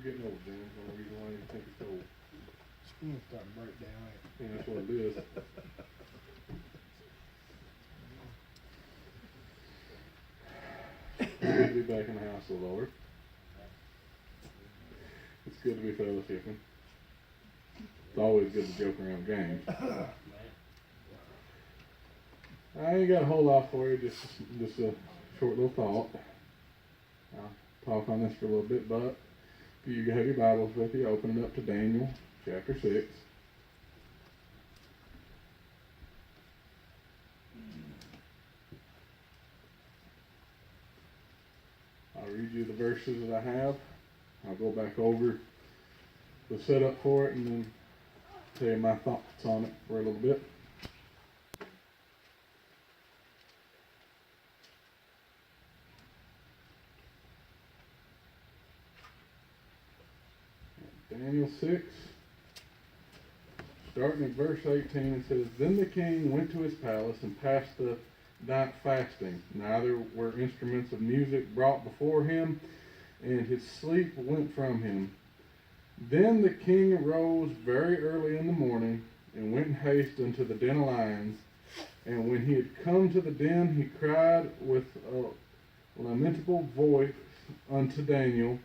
getting old, James. No reason why you think it's old. Skin's starting to break down. Yeah, that's what it is. It's good to be back in the house of the Lord. It's good to be fellowshipping. It's always good to joke around games. I ain't got a whole lot for you, just a short little thought. I'll talk on this for a little bit, but if you have your Bibles with you, open it up to Daniel chapter 6. I'll read you the verses that I have. I'll go back over the setup for it and then tell you my thoughts on it for a little bit. Daniel 6, starting at verse 18, it says, Then the king went to his palace and passed the night fasting. Neither were instruments of music brought before him, and his sleep went from him. Then the king arose very early in the morning, and went in haste unto the den of lions. And when he had come to the den, he cried with a lamentable voice unto Daniel.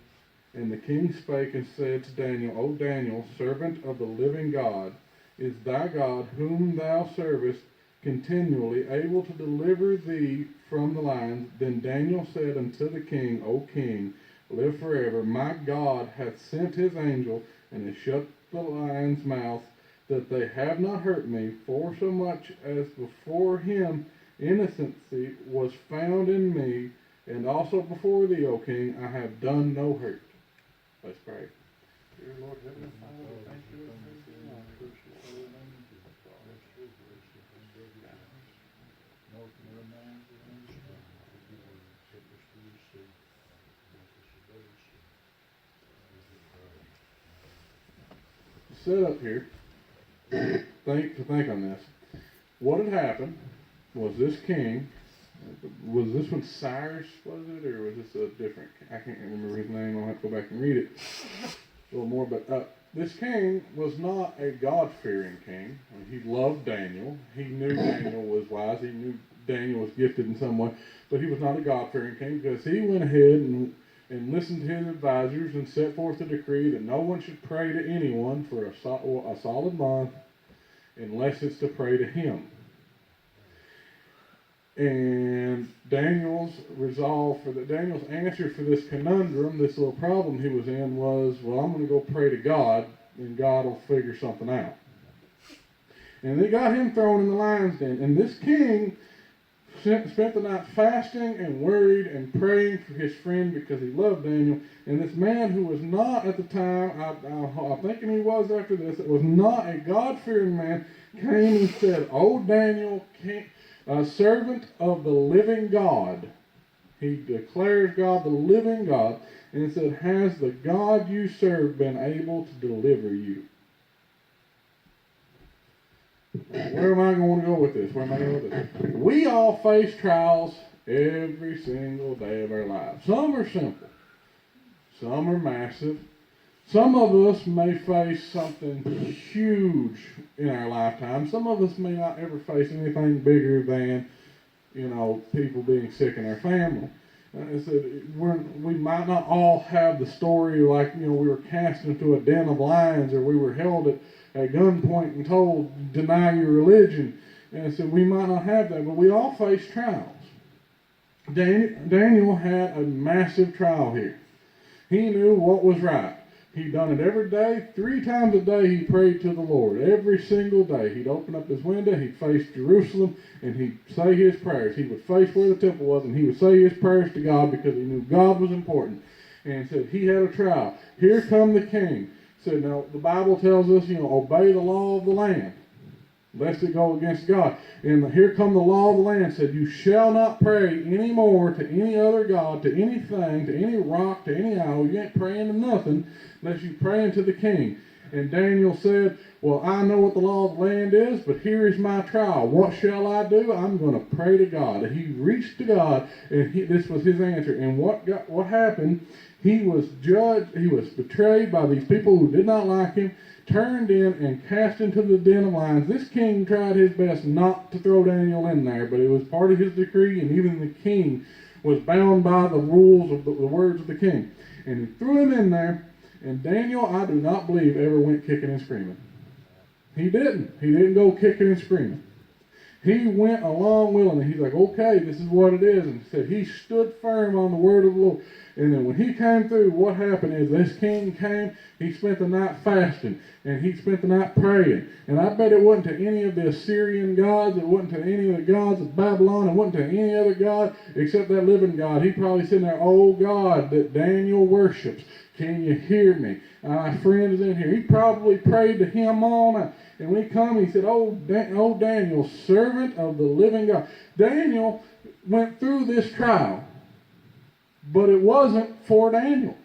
And the king spake and said to Daniel, O Daniel, servant of the living God, is thy God, whom thou servest, continually able to deliver thee from the lions? Then Daniel said unto the king, O king, live forever. My God hath sent his angel, and has shut the lions' mouth, that they have not hurt me, for so much as before him innocency was found in me, and also before thee, O king, I have done no hurt. Let's pray. Dear Lord, Heavenly Father, we thank you for everything. I appreciate your name. Set up here. Think on this. What had happened was this king. Was this one Cyrus, was it, or was this a different? I can't remember his name. I'll have to go back and read it a little more. But this king was not a God-fearing king. I mean, he loved Daniel. He knew Daniel was wise. He knew Daniel was gifted in some way. But he was not a God-fearing king, because he went ahead and listened to his advisors and set forth a decree that no one should pray to anyone for a solid month unless it's to pray to him. And Daniel's answer for this conundrum, this little problem he was in, was, well, I'm going to go pray to God, and God will figure something out. And they got him thrown in the lion's den. And this king spent the night fasting and worried and praying for his friend because he loved Daniel. And this man who was not at the time, I'm thinking he was after this, it was not a God-fearing man, came and said, "Oh, Daniel, a servant of the living God." He declares God the living God, and it said, "Has the God you serve been able to deliver you?" Where am I going to go with this? We all face trials every single day of our lives. Some are simple. Some are massive. Some of us may face something huge in our lifetime. Some of us may not ever face anything bigger than, people being sick in our family. I said, we might not all have the story like, we were cast into a den of lions, or we were held at gunpoint and told, deny your religion. And I said, we might not have that, but we all face trials. Daniel had a massive trial here. He knew what was right. He'd done it every day. 3 times a day he prayed to the Lord. Every single day. He'd open up his window, he'd face Jerusalem, and he'd say his prayers. He would face where the temple was, and he would say his prayers to God because he knew God was important. And said he had a trial. Here come the king. Said, now, the Bible tells us, obey the law of the land, lest it go against God. And here come the law of the land. Said, you shall not pray anymore to any other God, to anything, to any rock, to any idol. You ain't praying to nothing unless you praying to the king. And Daniel said, well, I know what the law of the land is, but here is my trial. What shall I do? I'm going to pray to God. And he reached to God, and this was his answer. And what happened He was judged, he was betrayed by these people who did not like him, turned in and cast into the den of lions. This king tried his best not to throw Daniel in there, but it was part of his decree, and even the king was bound by the rules of the words of the king. And he threw him in there, and Daniel, I do not believe, ever went kicking and screaming. He didn't. He didn't go kicking and screaming. He went along willingly. He's like, okay, this is what it is. And said he stood firm on the word of the Lord. And then when he came through, what happened is this king came, he spent the night fasting, and he spent the night praying. And I bet it wasn't to any of the Assyrian gods, it wasn't to any of the gods of Babylon, it wasn't to any other god except that living God. He probably sitting there, oh God, that Daniel worships, can you hear me? My friend is in here. He probably prayed to him all night. And when he come, he said, oh Daniel, servant of the living God. Daniel went through this trial, but it wasn't for Daniel.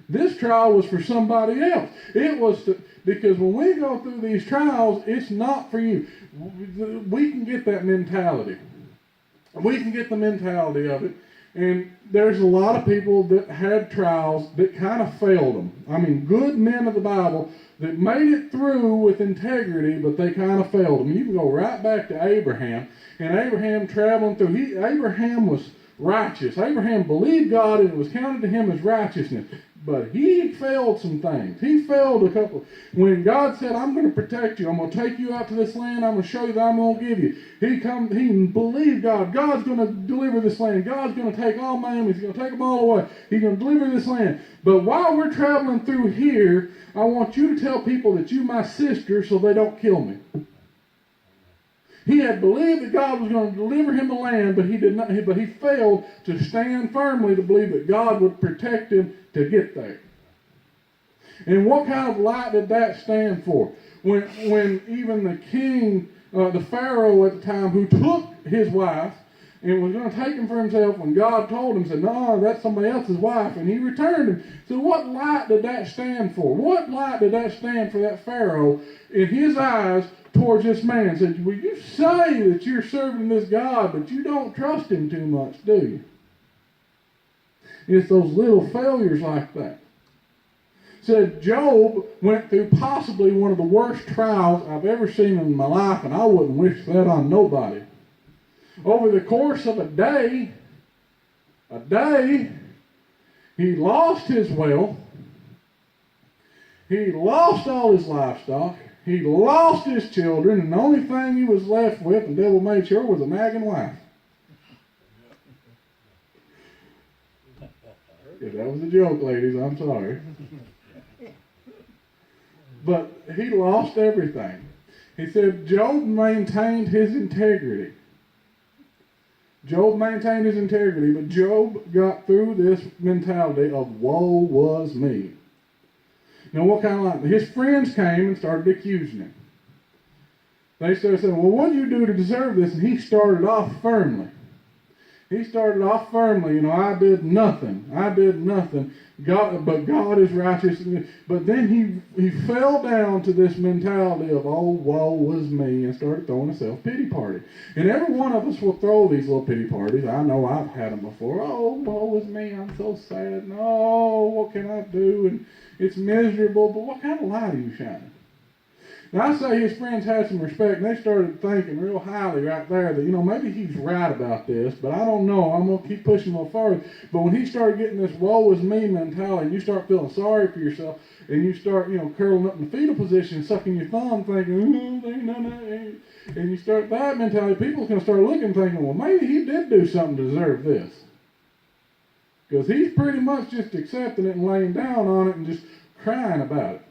This trial was for somebody else. It was because when we go through these trials, it's not for you. We can get that mentality. We can get the mentality of it. And there's a lot of people that had trials that kind of failed them. I mean, good men of the Bible that made it through with integrity, but they kind of failed them. You can go right back to Abraham, and Abraham traveling through. Abraham was righteous. Abraham believed God, and it was counted to him as righteousness. But he failed some things. He failed a couple. When God said, I'm going to protect you, I'm going to take you out to this land, I'm going to show you that I'm going to give you. He believed God. God's going to deliver this land. God's going to take all my enemies. He's going to take them all away. He's going to deliver this land. But while we're traveling through here, I want you to tell people that you're my sister so they don't kill me. He had believed that God was going to deliver him the land, but he did not. But he failed to stand firmly to believe that God would protect him to get there. And what kind of light did that stand for? When even the king, the Pharaoh at the time, who took his wife and was going to take him for himself, when God told him, said, no, that's somebody else's wife, and he returned him. So what light did that stand for? What light did that stand for that Pharaoh in his eyes towards this man? Said, well, you say that you're serving this God, but you don't trust him too much, do you? It's those little failures like that. Said Job went through possibly one of the worst trials I've ever seen in my life, and I wouldn't wish that on nobody. Over the course of a day, he lost his wealth, he lost all his livestock, he lost his children, and the only thing he was left with, and the devil made sure, was a nagging wife. Yeah, that was a joke, ladies, I'm sorry. But he lost everything. He said Job maintained his integrity. Job maintained his integrity, but Job got through this mentality of woe was me. Now what kind of life? His friends came and started accusing him. They started saying, well, what did you do to deserve this? And he started off firmly. I did nothing. But God is righteous. But then he fell down to this mentality of, oh, woe was me, and started throwing a self-pity party. And every one of us will throw these little pity parties. I know I've had them before. Oh, woe was me, I'm so sad. No, what can I do? And it's miserable. But what kind of light are you shining? Now, I say his friends had some respect, and they started thinking real highly right there that, maybe he's right about this, but I don't know. I'm going to keep pushing him a little farther. But when he started getting this woe is me mentality, and you start feeling sorry for yourself, and you start, curling up in the fetal position, sucking your thumb, thinking, and you start that mentality, people's going to start looking thinking, well, maybe he did do something to deserve this. Because he's pretty much just accepting it and laying down on it and just crying about it.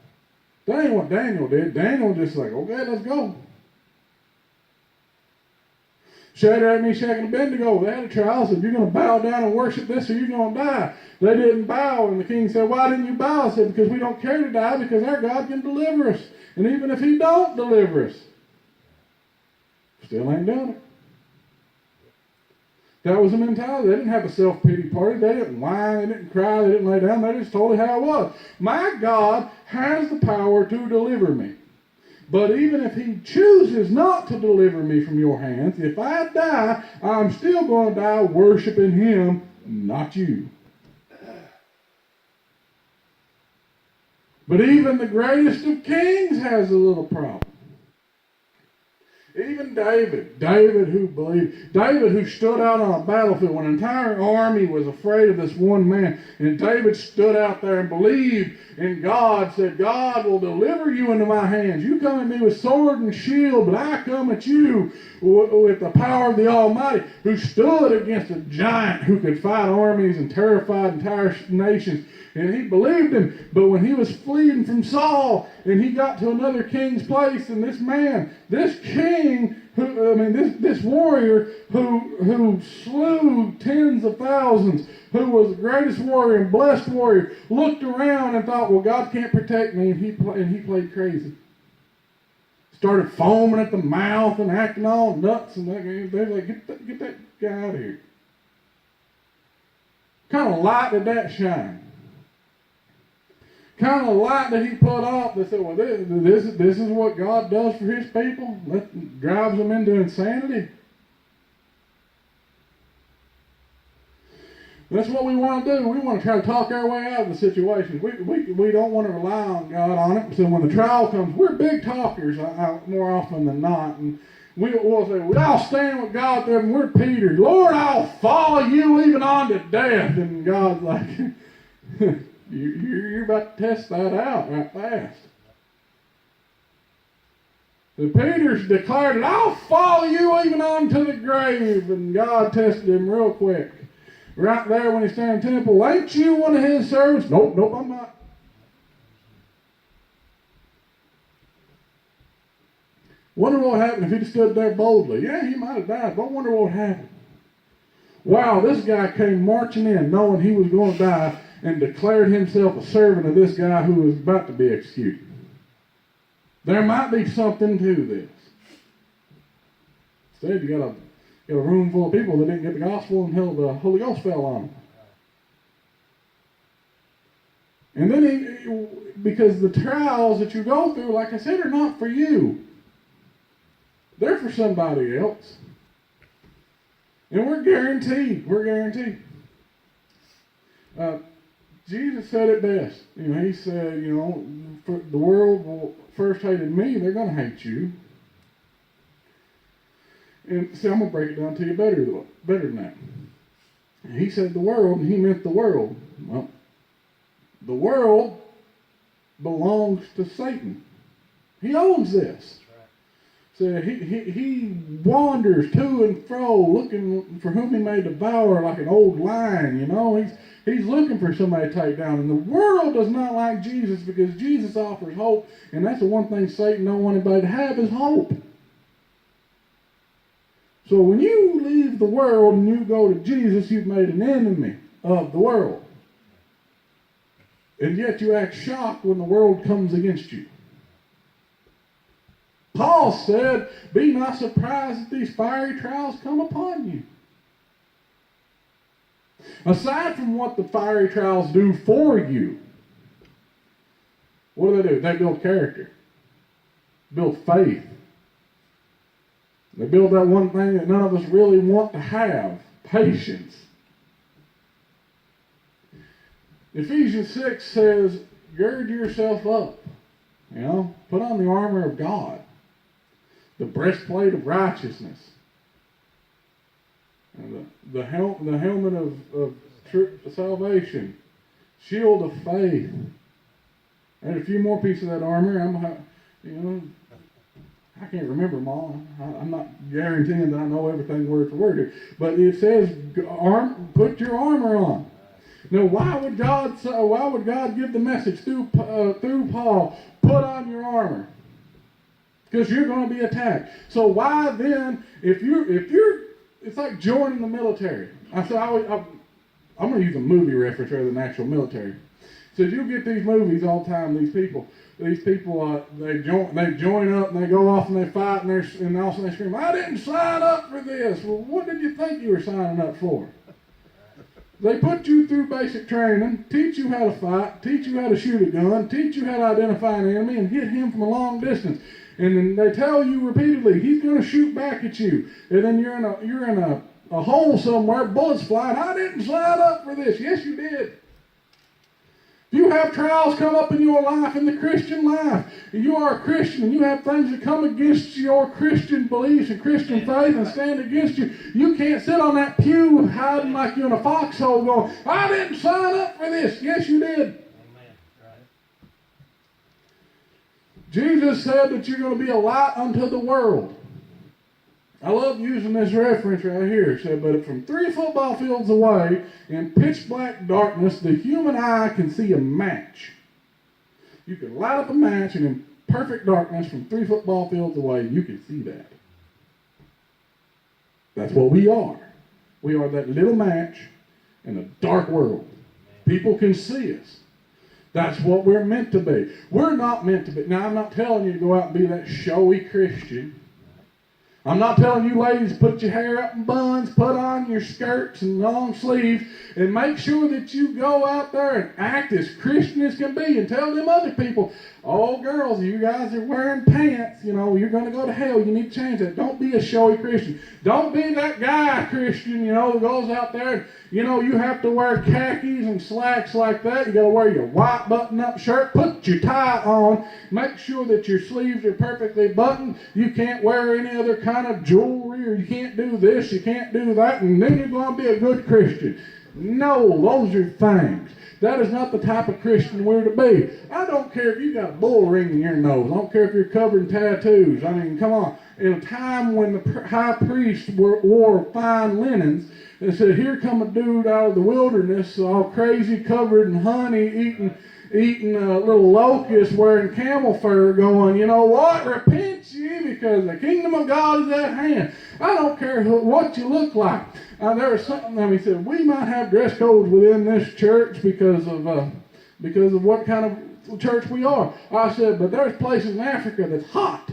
That ain't what Daniel did. Daniel just like, okay, let's go. Shadrach, Meshach, and Abednego, they had a trial. Said, you're going to bow down and worship this or you're going to die. They didn't bow. And the king said, why didn't you bow? I said, because we don't care to die, because our God can deliver us. And even if he don't deliver us, still ain't done it. That was the mentality. They didn't have a self-pity party. They didn't whine. They didn't cry. They didn't lay down. They just told it how it was. My God has the power to deliver me. But even if he chooses not to deliver me from your hands, if I die, I'm still going to die worshiping him not you. But even the greatest of kings has a little problem. Even David who stood out on a battlefield when an entire army was afraid of this one man, and David stood out there and believed in God, said, God will deliver you into my hands. You come at me with sword and shield, but I come at you with the power of the Almighty, who stood against a giant who could fight armies and terrified entire nations. And he believed him, but when he was fleeing from Saul and he got to another king's place, and this man, this king, this warrior who slew tens of thousands, who was the greatest warrior and blessed warrior, looked around and thought, well, God can't protect me, and he played crazy. Started foaming at the mouth and acting all nuts, and they're like, get that guy out of here. What kind of light did that shine? Kind of light that he put off. They said, well, this is what God does for his people? Drives them into insanity? That's what we want to do. We want to try to talk our way out of the situation. We don't want to rely on God on it. So when the trial comes, we're big talkers more often than not. And we'll say, I'll stand with God there, and we're Peter. Lord, I'll follow you even on to death. And God's like, you're about to test that out right fast. So Peter's declared, I'll follow you even on to the grave. And God tested him real quick. Right there when he's standing in the temple, ain't you one of his servants? Nope, I'm not. Wonder what happened if he'd stood there boldly. Yeah, he might have died, but I wonder what happened. Wow, this guy came marching in knowing he was going to die and declared himself a servant of this guy who was about to be executed. There might be something to this. Instead, you got a room full of people that didn't get the gospel until the Holy Ghost fell on them. And then, because the trials that you go through, like I said, are not for you. They're for somebody else. And we're guaranteed. Jesus said it best. He said, for the world will first hated me, they're going to hate you. And see, I'm going to break it down to you better than that. He said the world, and he meant the world. Well, the world belongs to Satan. He owns this. So he wanders to and fro, looking for whom he may devour like an old lion, He's looking for somebody to take down. And the world does not like Jesus because Jesus offers hope. And that's the one thing Satan don't want anybody to have is hope. So when you leave the world and you go to Jesus, you've made an enemy of the world. And yet you act shocked when the world comes against you. Paul said, be not surprised that these fiery trials come upon you. Aside from what the fiery trials do for you, what do? They build character, build faith. They build that one thing that none of us really want to have, patience. Ephesians 6 says, gird yourself up. Put on the armor of God, the breastplate of righteousness, and the helmet of salvation, shield of faith, and a few more pieces of that armor. I can't remember them all. I'm not guaranteeing that I know everything word for word here, but it says, put your armor on. Now, why would God give the message through Paul? Put on your armor, because you're going to be attacked. So why then, if you're, it's like joining the military. I'm going to use a movie reference rather than actual military. So you get these movies all the time. These people, they join up and they go off and they fight and all of a sudden they scream, "I didn't sign up for this." Well, what did you think you were signing up for? They put you through basic training, teach you how to fight, teach you how to shoot a gun, teach you how to identify an enemy and hit him from a long distance. And then they tell you repeatedly, he's going to shoot back at you. And then you're in a hole somewhere, bullets flying. I didn't sign up for this. Yes, you did. If you have trials come up in your life, in the Christian life, and you are a Christian, and you have things that come against your Christian beliefs and Christian faith and stand against you, you can't sit on that pew hiding like you're in a foxhole going, I didn't sign up for this. Yes, you did. Amen. Right. Jesus said that you're going to be a light unto the world. I love using this reference right here. It said, but from 3 football fields away, in pitch black darkness, the human eye can see a match. You can light up a match, and in perfect darkness, from 3 football fields away, you can see that. That's what we are. We are that little match in a dark world. People can see us. That's what we're meant to be. We're not meant to be. Now, I'm not telling you to go out and be that showy Christian. I'm not telling you ladies to put your hair up in buns, put on your skirts and long sleeves, and make sure that you go out there and act as Christian as can be and tell them other people, oh, girls, you guys are wearing pants, you're going to go to hell. You need to change that. Don't be a showy Christian. Don't be that guy Christian, who goes out there and, you have to wear khakis and slacks like that. You got to wear your white button-up shirt. Put your tie on. Make sure that your sleeves are perfectly buttoned. You can't wear any other kind of jewelry, or you can't do this, you can't do that, and then you're going to be a good Christian. No, those are things. That is not the type of Christian we're to be. I don't care if you got a bull ring in your nose. I don't care if you're covered in tattoos. I mean, come on. In a time when the high priest wore fine linens, and said, here come a dude out of the wilderness, all crazy, covered in honey, eating a little locust, wearing camel fur, going, you know what? Repent ye, because the kingdom of God is at hand. I don't care what you look like. There was something, he said, we might have dress codes within this church because of what kind of church we are. I said, but there's places in Africa that's hot.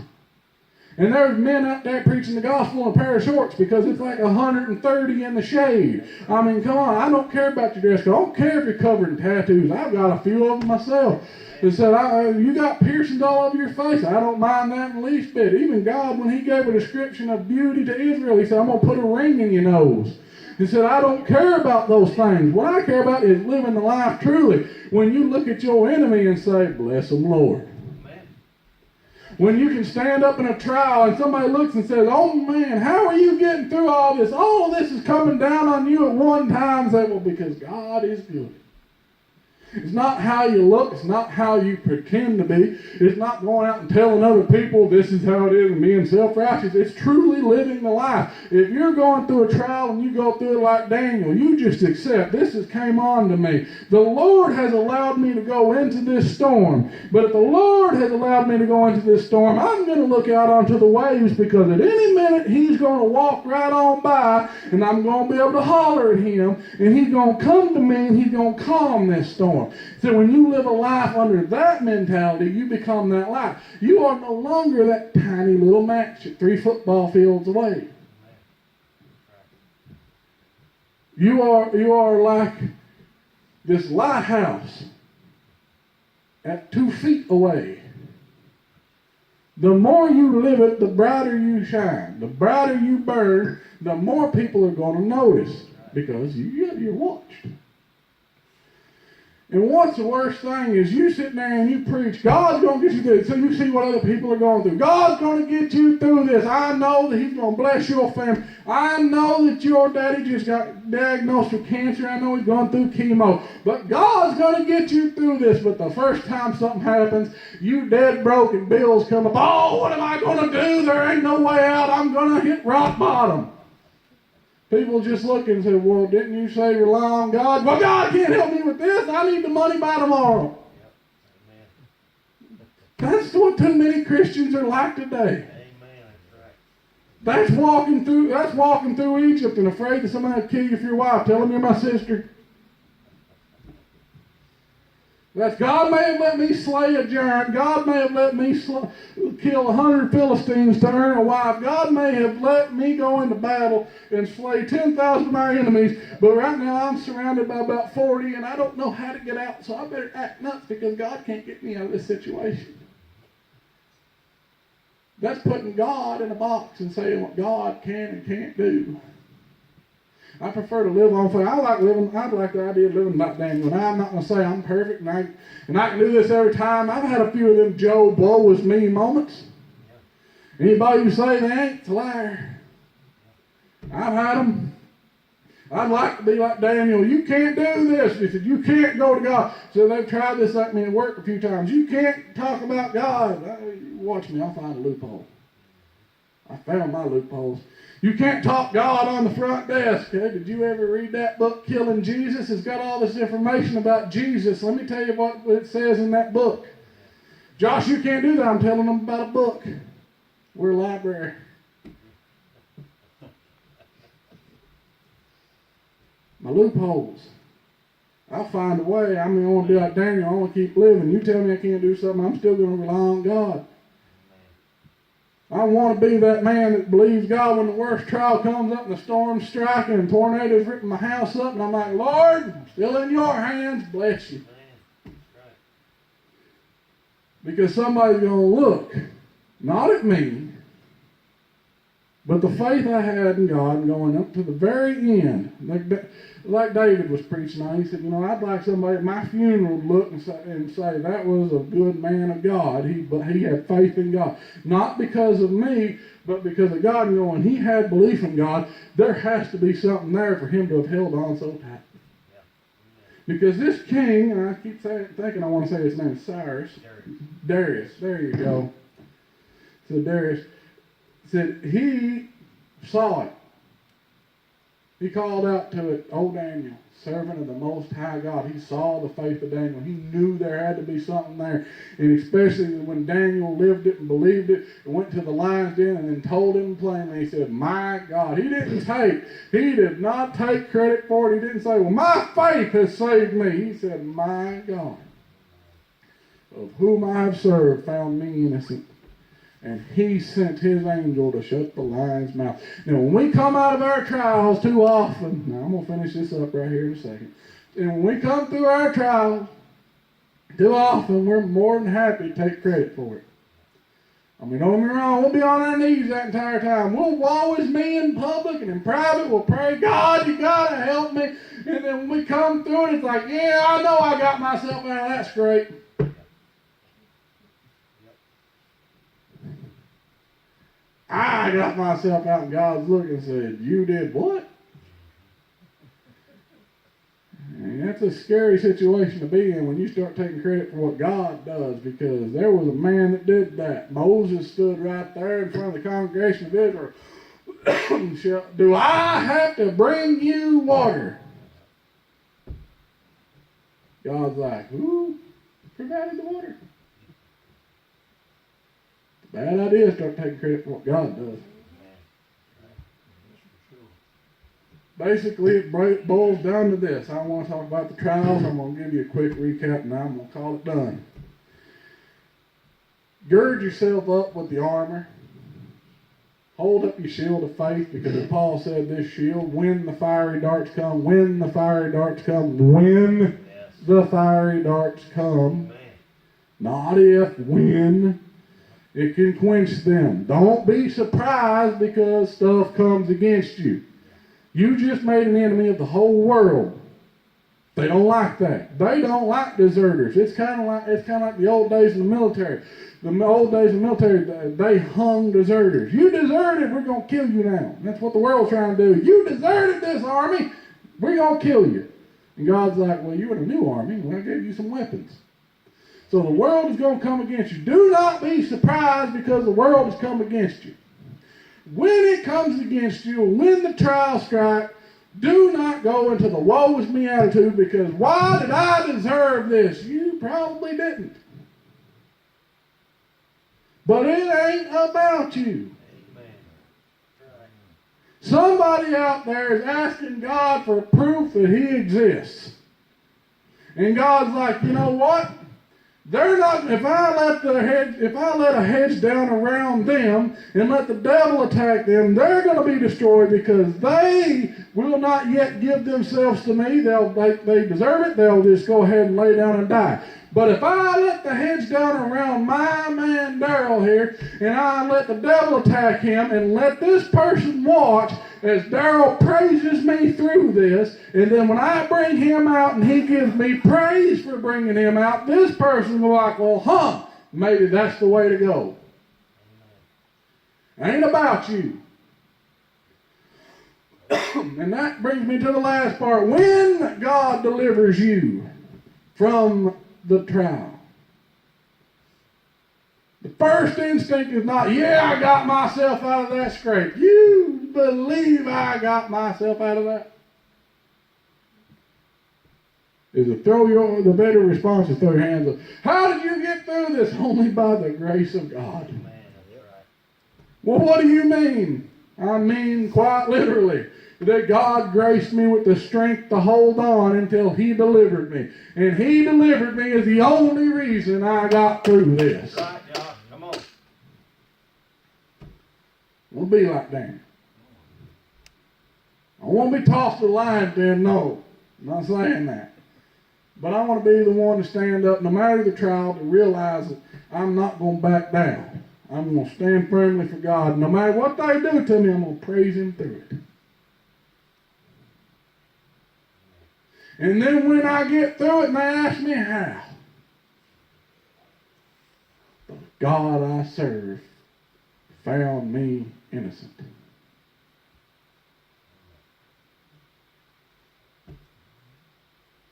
And there's men out there preaching the gospel in a pair of shorts because it's like 130 in the shade. I mean, come on, I don't care about your dress code. I don't care if you're covered in tattoos. I've got a few of them myself. He said, you got piercings all over your face. I don't mind that in the least bit. Even God, when he gave a description of beauty to Israel, he said, I'm going to put a ring in your nose. He said, I don't care about those things. What I care about is living the life truly. When you look at your enemy and say, bless them, Lord. When you can stand up in a trial and somebody looks and says, oh man, how are you getting through all this? All of this is coming down on you at one time. Say, well, because God is good. It's not how you look. It's not how you pretend to be. It's not going out and telling other people this is how it is and being self-righteous. It's truly living the life. If you're going through a trial and you go through it like Daniel, you just accept, this has came on to me. The Lord has allowed me to go into this storm. But if the Lord has allowed me to go into this storm, I'm going to look out onto the waves, because at any minute he's going to walk right on by and I'm going to be able to holler at him and he's going to come to me and he's going to calm this storm. So when you live a life under that mentality, you become that life. You are no longer that tiny little match at 3 football fields away. You are like this lighthouse at 2 feet away. The more you live it, the brighter you shine. The brighter you burn, the more people are going to notice, because you're watched. And what's the worst thing is you sit there and you preach, God's going to get you through it. So you see what other people are going through. God's going to get you through this. I know that he's going to bless your family. I know that your daddy just got diagnosed with cancer. I know he's going through chemo. But God's going to get you through this. But the first time something happens, you dead broke and bills come up. Oh, what am I going to do? There ain't no way out. I'm going to hit rock bottom. People just look and say, well, didn't you say rely on God? Well, God can't help me with this. I need the money by tomorrow. That's what too many Christians are like today. That's walking through Egypt and afraid that somebody will kill you for your wife. Tell them you're my sister. That's God may have let me slay a giant. God may have let me kill 100 Philistines to earn a wife. God may have let me go into battle and slay 10,000 of my enemies. But right now I'm surrounded by about 40 and I don't know how to get out. So I better act nuts because God can't get me out of this situation. That's putting God in a box and saying what God can and can't do. I prefer to live on faith. I like the idea of living like Daniel. And I'm not going to say I'm perfect and I can do this every time. I've had a few of them Job woe is me moments. Anybody who say they ain't, it's a liar. I've had them. I'd like to be like Daniel. You can't do this. He said, you can't go to God. So they've tried this like me at work a few times. You can't talk about God. Watch me, I'll find a loophole. I found my loopholes. You can't talk God on the front desk. Okay? Did you ever read that book, Killing Jesus? It's got all this information about Jesus. Let me tell you what it says in that book. Josh, you can't do that. I'm telling them about a book. We're a library. My loopholes. I'll find a way. I want to be like Daniel. I want to keep living. You tell me I can't do something, I'm still going to rely on God. I want to be that man that believes God when the worst trial comes up and the storm's striking and tornadoes ripping my house up, and I'm like, Lord, I'm still in your hands. Bless you. Because somebody's going to look, not at me, but the faith I had in God and going up to the very end. Like David was preaching on, he said, I'd like somebody at my funeral to look and say that was a good man of God. But he had faith in God. Not because of me, but because of God. When he had belief in God, there has to be something there for him to have held on so tight. Because this king, and I keep thinking I want to say his name is Darius. There you go. So Darius said he saw it. He called out to it, "O Daniel, servant of the Most High God." He saw the faith of Daniel. He knew there had to be something there. And especially when Daniel lived it and believed it and went to the lion's den and then told him plainly, he said, "My God." He did not take credit for it. He didn't say, "Well, my faith has saved me." He said, "My God, of whom I have served, found me innocent. And he sent his angel to shut the lion's mouth." Now, when we come out of our trials too often, now I'm going to finish this up right here in a second. And when we come through our trials, too often we're more than happy to take credit for it. Don't get me wrong, we'll be on our knees that entire time. We'll woe is me in public, and in private we'll pray, "God, you got to help me." And then when we come through it, it's like, "Yeah, I know I got myself out of that scrape." I got myself out, and God's looking and said, "You did what?" And that's a scary situation to be in when you start taking credit for what God does, because there was a man that did that. Moses stood right there in front of the congregation of Israel. "Do I have to bring you water?" God's like, "Who provided the water?" Bad idea to start taking credit for what God does. Basically, it boils down to this. I want to talk about the trials. I'm going to give you a quick recap, and I'm going to call it done. Gird yourself up with the armor. Hold up your shield of faith, because as Paul said, this shield, when the fiery darts come, when the fiery darts come, when the fiery darts come, not if, when. It can quench them. Don't be surprised because stuff comes against you. You just made an enemy of the whole world. They don't like that. They don't like deserters. It's kind of like the old days in the military. The old days in the military, they hung deserters. "You deserted, we're going to kill you now." That's what the world's trying to do. "You deserted this army, we're going to kill you." And God's like, "Well, you're in a new army. Well, I gave you some weapons." So the world is going to come against you. Do not be surprised because the world has come against you. When it comes against you, when the trials strike, do not go into the woe is me attitude, because why did I deserve this? You probably didn't. But it ain't about you. Somebody out there is asking God for proof that He exists. And God's like, "You know what? They're not. If I let a hedge down around them and let the devil attack them, they're going to be destroyed, because they will not yet give themselves to me. They deserve it. They'll just go ahead and lay down and die. But if I let the hedge down around my man Daryl here, and I let the devil attack him, and let this person watch, as Daryl praises me through this, and then when I bring him out and he gives me praise for bringing him out, this person will be like, well, maybe that's the way to go. It ain't about you. And that brings me to the last part. When God delivers you from the trial, the first instinct is not, I got myself out of that scrape. You believe I got myself out of that? The better response is throw your hands up. How did you get through this? Only by the grace of God. Well, what do you mean? I mean, quite literally, that God graced me with the strength to hold on until He delivered me. And He delivered me is the only reason I got through this. Right, Josh. Come on. I want to be like Daniel. I won't be tossed to the lion den, no. I'm not saying that. But I want to be the one to stand up, no matter the trial, to realize that I'm not going to back down. I'm going to stand firmly for God. No matter what they do to me, I'm going to praise Him through it. And then when I get through it and they ask me how, the God I serve found me innocent.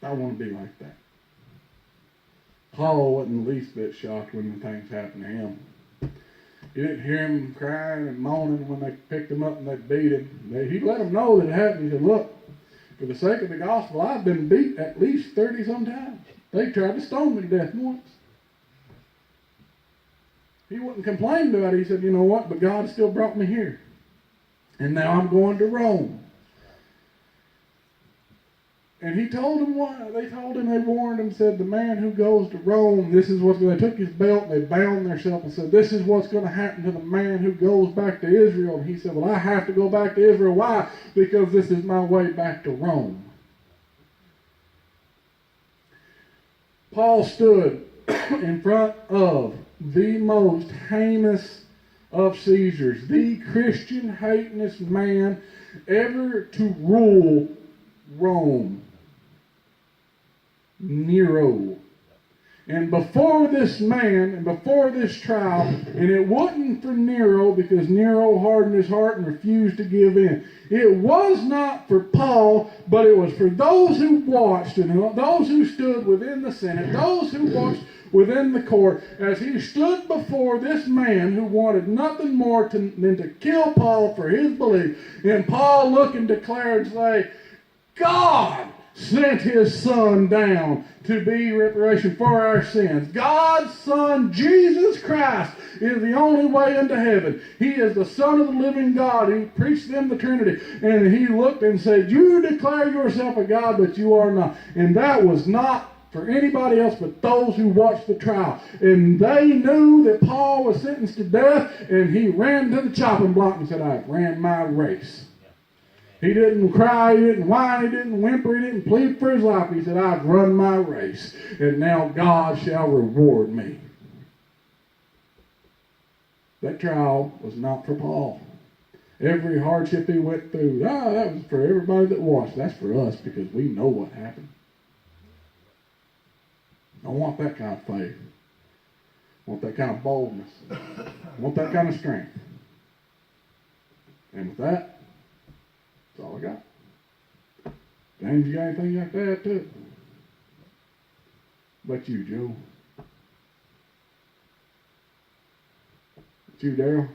I want to be like that. Paul wasn't the least bit shocked when the things happened to him. You didn't hear him crying and moaning when they picked him up and they beat him. He let them know that it happened. He said, look, for the sake of the gospel, I've been beat at least 30-some times. They tried to stone me to death once. He wouldn't complain about it. He said, you know what, but God still brought me here. And now I'm going to Rome. And he told them what? They told him, they warned him, said, the man who goes to Rome, this is what, they took his belt and they bound themselves and said, this is what's going to happen to the man who goes back to Israel. And he said, well, I have to go back to Israel. Why? Because this is my way back to Rome. Paul stood in front of the most heinous of Caesars, the Christian hatingest man ever to rule Rome, Nero. And before this man, and before this trial, and it wasn't for Nero because Nero hardened his heart and refused to give in. It was not for Paul, but it was for those who watched and those who stood within the Senate, those who watched within the court, as he stood before this man who wanted nothing more than to kill Paul for his belief. And Paul looked and declared and say, God sent His Son down to be reparation for our sins. God's Son, Jesus Christ, is the only way into heaven. He is the Son of the living God. He preached them the Trinity. And He looked and said, you declare yourself a God, but you are not. And that was not for anybody else but those who watched the trial. And they knew that Paul was sentenced to death, and he ran to the chopping block and said, I've ran my race. He didn't cry, he didn't whine, he didn't whimper, he didn't plead for his life. He said, I've run my race, and now God shall reward me. That trial was not for Paul. Every hardship he went through, that was for everybody that watched. That's for us because we know what happened. I want that kind of faith. I want that kind of boldness. I want that kind of strength. And with that, that's all I got. James, you got anything like that too? But you, Joe. But you, Daryl.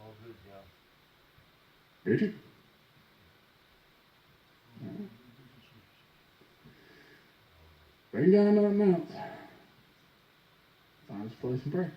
All good, Joe. Did you? Ain't got nothing else. I'll just play some prayer.